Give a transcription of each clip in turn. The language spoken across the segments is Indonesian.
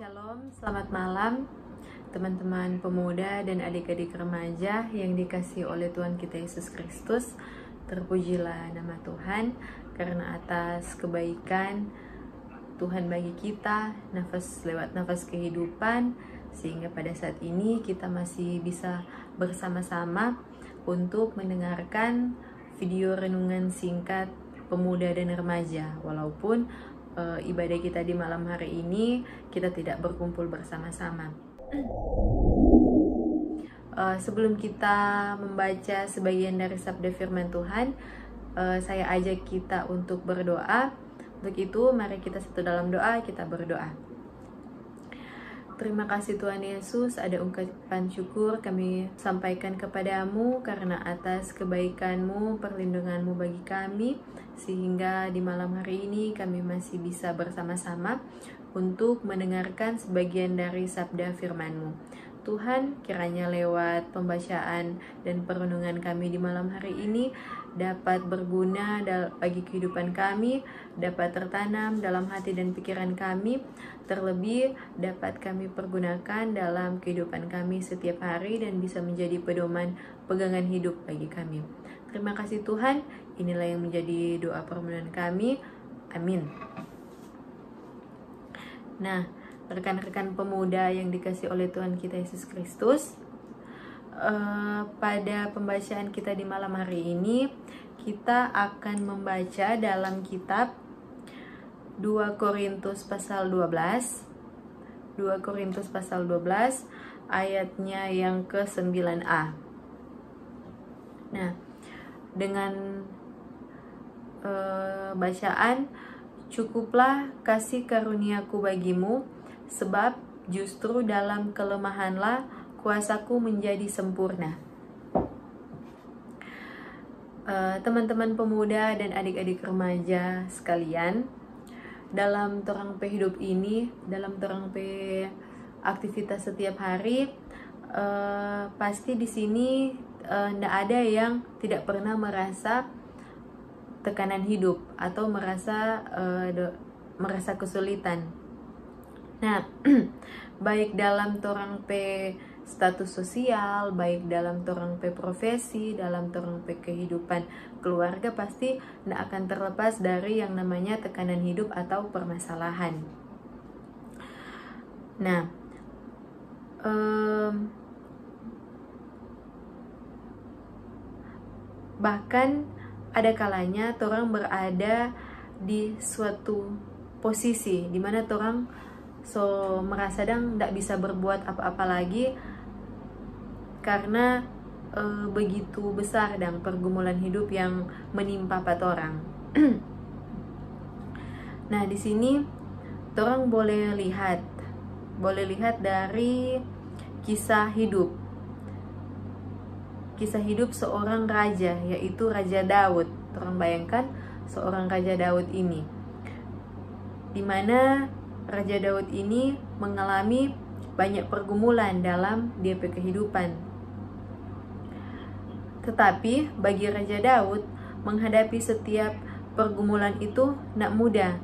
Shalom, selamat malam teman-teman pemuda dan adik-adik remaja yang dikasihi oleh Tuhan kita Yesus Kristus. Terpujilah nama Tuhan karena atas kebaikan Tuhan bagi kita, lewat nafas kehidupan, sehingga pada saat ini kita masih bisa bersama-sama untuk mendengarkan video renungan singkat pemuda dan remaja. Walaupun ibadah kita di malam hari ini kita tidak berkumpul bersama-sama. Sebelum kita membaca sebagian dari sabda firman Tuhan, saya ajak kita untuk berdoa. Untuk itu mari kita satu dalam doa, kita berdoa. Terima kasih Tuhan Yesus, ada ungkapan syukur kami sampaikan kepadamu karena atas kebaikan-Mu, perlindungan-Mu bagi kami, sehingga di malam hari ini kami masih bisa bersama-sama untuk mendengarkan sebagian dari sabda firman-Mu. Tuhan, kiranya lewat pembacaan dan perenungan kami di malam hari ini dapat berguna bagi kehidupan kami, dapat tertanam dalam hati dan pikiran kami, terlebih dapat kami pergunakan dalam kehidupan kami setiap hari dan bisa menjadi pedoman pegangan hidup bagi kami. Terima kasih Tuhan, inilah yang menjadi doa permohonan kami. Amin. Nah, rekan-rekan pemuda yang dikasihi oleh Tuhan kita Yesus Kristus, pada pembacaan kita di malam hari ini kita akan membaca dalam kitab 2 Korintus pasal 12 ayatnya yang ke-9a. Nah, dengan bacaan, cukuplah kasih karuniaku bagimu, sebab justru dalam kelemahanlah kuasaku menjadi sempurna. Teman-teman pemuda dan adik-adik remaja sekalian, dalam terang hidup ini, dalam terang aktivitas setiap hari, pasti di sini tidak ada yang tidak pernah merasa tekanan hidup atau merasa kesulitan. Nah, baik dalam torang status sosial, baik dalam torang profesi, dalam torang kehidupan keluarga, pasti tidak akan terlepas dari yang namanya tekanan hidup atau permasalahan. Nah, bahkan ada kalanya torang berada di suatu posisi di mana torang merasa tidak bisa berbuat apa-apa lagi karena begitu besar dan pergumulan hidup yang menimpa patorang. Nah, di sini torang boleh lihat dari kisah hidup seorang raja, yaitu Raja Daud. Torang bayangkan seorang Raja Daud ini, dimana Raja Daud ini mengalami banyak pergumulan dalam dia kehidupan. Tetapi bagi Raja Daud, menghadapi setiap pergumulan itu tidak mudah.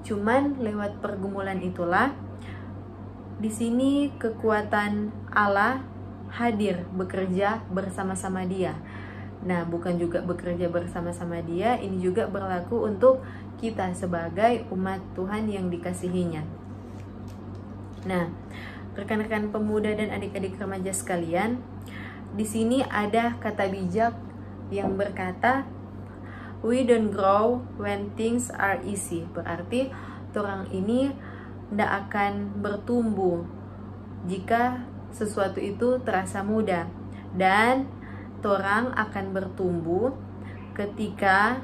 Cuman lewat pergumulan itulah di sini kekuatan Allah hadir bekerja bersama-sama dia. Nah, bukan juga bekerja bersama-sama dia, ini juga berlaku untuk kita sebagai umat Tuhan yang dikasihinya. Nah, rekan-rekan pemuda dan adik-adik remaja sekalian, di sini ada kata bijak yang berkata, "We don't grow when things are easy." Berarti orang ini tidak akan bertumbuh jika sesuatu itu terasa mudah, dan orang akan bertumbuh ketika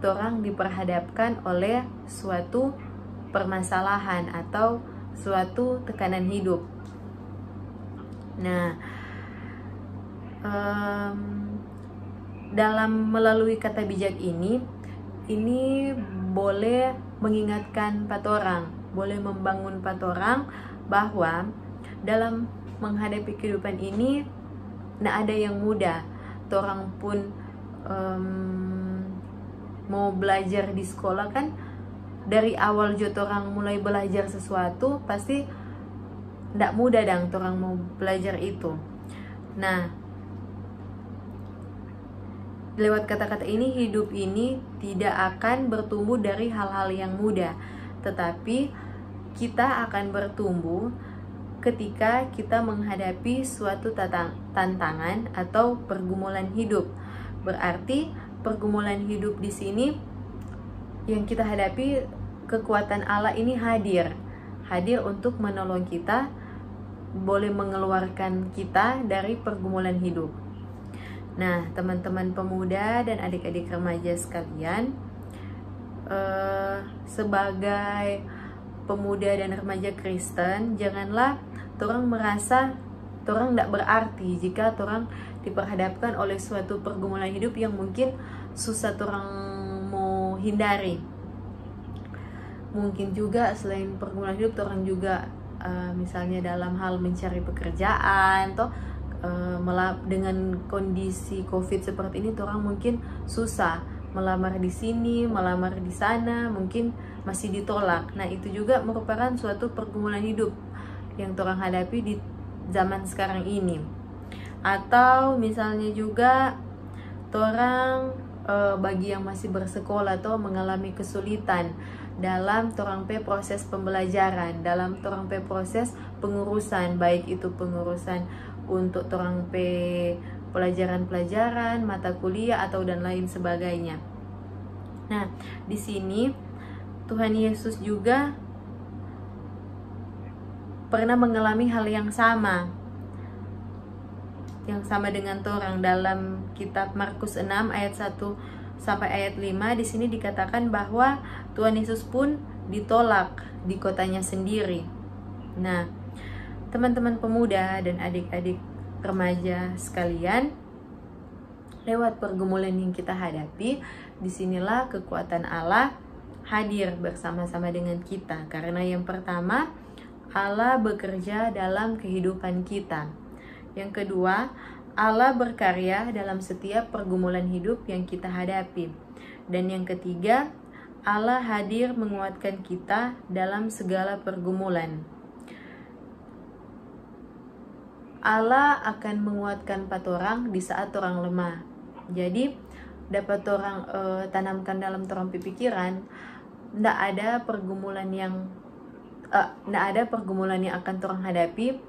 orang diperhadapkan oleh suatu permasalahan atau suatu tekanan hidup. Nah, dalam melalui kata bijak ini boleh mengingatkan patorang, boleh membangun patorang bahwa dalam menghadapi kehidupan ini tidak ada yang mudah. Torang pun mau belajar di sekolah kan, dari awal jo torang mulai belajar sesuatu pasti ndak mudah dang orang mau belajar itu. Nah, lewat kata-kata ini, hidup ini tidak akan bertumbuh dari hal-hal yang mudah, tetapi kita akan bertumbuh ketika kita menghadapi suatu tantangan atau pergumulan hidup. Berarti pergumulan hidup di sini yang kita hadapi, kekuatan Allah ini hadir untuk menolong kita, boleh mengeluarkan kita dari pergumulan hidup. Nah, teman-teman pemuda dan adik-adik remaja sekalian, sebagai pemuda dan remaja Kristen, janganlah orang merasa orang tidak berarti jika orang diperhadapkan oleh suatu pergumulan hidup yang mungkin susah orang mau hindari. Mungkin juga selain pergumulan hidup, orang juga misalnya dalam hal mencari pekerjaan, atau dengan kondisi COVID seperti ini, orang mungkin susah melamar di sini, melamar di sana, mungkin masih ditolak. Nah, itu juga merupakan suatu pergumulan hidup yang orang hadapi di zaman sekarang ini. Atau misalnya juga orang bagi yang masih bersekolah atau mengalami kesulitan dalam proses pembelajaran, dalam proses pengurusan, baik itu pengurusan untuk pelajaran-pelajaran, mata kuliah atau dan lain sebagainya. Nah, di sini Tuhan Yesus juga pernah mengalami hal yang sama dengan orang. Dalam kitab Markus 6 ayat 1 sampai ayat 5, di sini dikatakan bahwa Tuhan Yesus pun ditolak di kotanya sendiri. Nah, teman-teman pemuda dan adik-adik remaja sekalian, lewat pergumulan yang kita hadapi, disinilah kekuatan Allah hadir bersama-sama dengan kita. Karena yang pertama, Allah bekerja dalam kehidupan kita. Yang kedua, Allah berkarya dalam setiap pergumulan hidup yang kita hadapi. Dan yang ketiga, Allah hadir menguatkan kita dalam segala pergumulan. Allah akan menguatkan orang di saat orang lemah. Jadi dapat orang tanamkan dalam orang pikiran, tidak ada pergumulan yang akan orang hadapi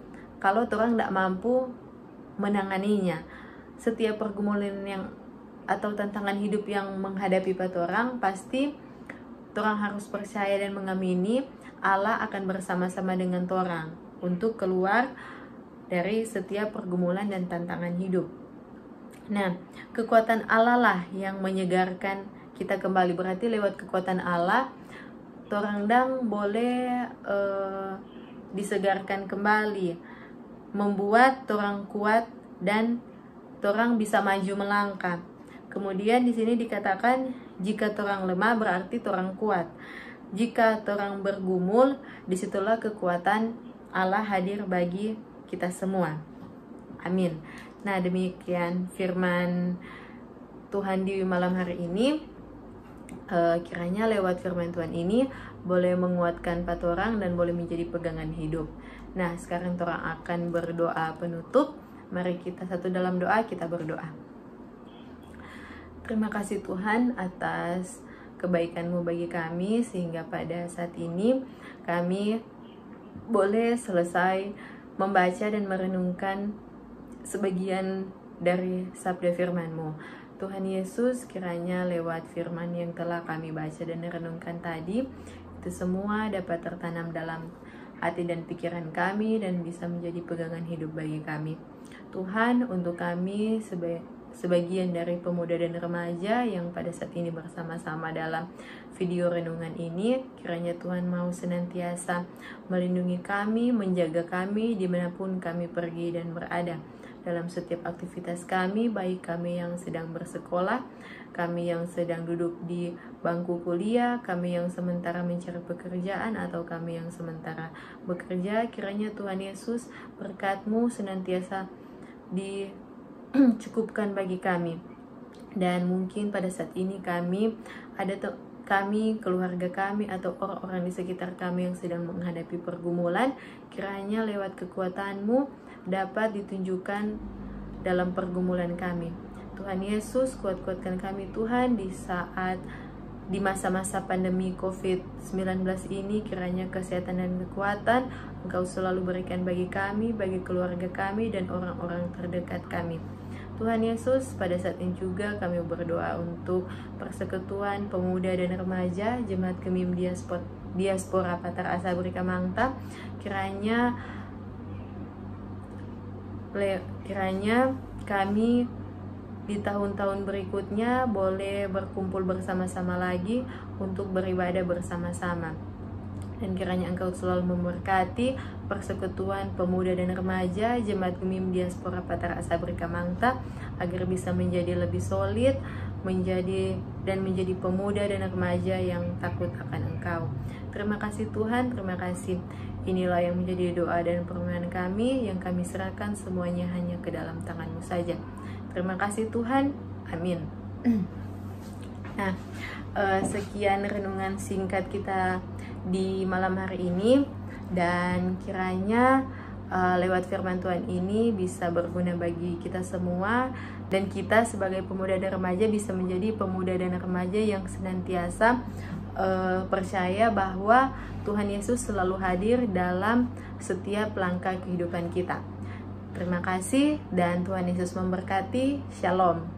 kalau orang tidak mampu menanganinya. Setiap pergumulan yang atau tantangan hidup yang menghadapi orang, pasti orang harus percaya dan mengamini Allah akan bersama-sama dengan orang untuk keluar dari setiap pergumulan dan tantangan hidup. Nah, kekuatan Allah lah yang menyegarkan kita kembali. Berarti lewat kekuatan Allah, orang dang boleh disegarkan kembali, membuat orang kuat dan orang bisa maju melangkah. Kemudian di sini dikatakan jika orang lemah berarti orang kuat. Jika orang bergumul, disitulah kekuatan Allah hadir bagi kita semua. Amin. Nah, demikian firman Tuhan di malam hari ini. Kiranya lewat firman Tuhan ini boleh menguatkan orang dan boleh menjadi pegangan hidup. Nah, sekarang orang akan berdoa penutup. Mari kita satu dalam doa, kita berdoa. Terima kasih Tuhan atas kebaikan-Mu bagi kami, sehingga pada saat ini kami boleh selesai membaca dan merenungkan sebagian dari sabda firman-Mu. Tuhan Yesus, kiranya lewat firman yang telah kami baca dan renungkan tadi, itu semua dapat tertanam dalam hati dan pikiran kami dan bisa menjadi pegangan hidup bagi kami. Tuhan, untuk kami sebagian dari pemuda dan remaja yang pada saat ini bersama-sama dalam video renungan ini, kiranya Tuhan mau senantiasa melindungi kami, menjaga kami dimanapun kami pergi dan berada, dalam setiap aktivitas kami, baik kami yang sedang bersekolah, kami yang sedang duduk di bangku kuliah, kami yang sementara mencari pekerjaan, atau kami yang sementara bekerja. Kiranya Tuhan Yesus, berkat-Mu senantiasa dicukupkan bagi kami. Dan mungkin pada saat ini kami ada kami, keluarga kami, atau orang-orang di sekitar kami yang sedang menghadapi pergumulan, kiranya lewat kekuatan-Mu dapat ditunjukkan dalam pergumulan kami. Tuhan Yesus, kuat-kuatkan kami Tuhan di masa-masa pandemi COVID-19 ini. Kiranya kesehatan dan kekuatan Engkau selalu berikan bagi kami, bagi keluarga kami, dan orang-orang terdekat kami. Tuhan Yesus, pada saat ini juga kami berdoa untuk Persekutuan Pemuda dan Remaja Jemaat Gemim Diaspora Patar Asabri Kamangta. Kiranya kami di tahun-tahun berikutnya boleh berkumpul bersama-sama lagi untuk beribadah bersama-sama. Dan kiranya Engkau selalu memberkati Persekutuan Pemuda dan Remaja Jemaat Gemim Diaspora Patar Asabri Kamangta agar bisa menjadi lebih solid, menjadi pemuda dan remaja yang takut akan Engkau. Terima kasih Tuhan, terima kasih. Inilah yang menjadi doa dan permohonan kami, yang kami serahkan semuanya hanya ke dalam tangan-Mu saja. Terima kasih Tuhan, amin. Nah, sekian renungan singkat kita di malam hari ini, dan kiranya lewat firman Tuhan ini bisa berguna bagi kita semua, dan kita sebagai pemuda dan remaja bisa menjadi pemuda dan remaja yang senantiasa percaya bahwa Tuhan Yesus selalu hadir dalam setiap langkah kehidupan kita. Terima kasih dan Tuhan Yesus memberkati. Shalom.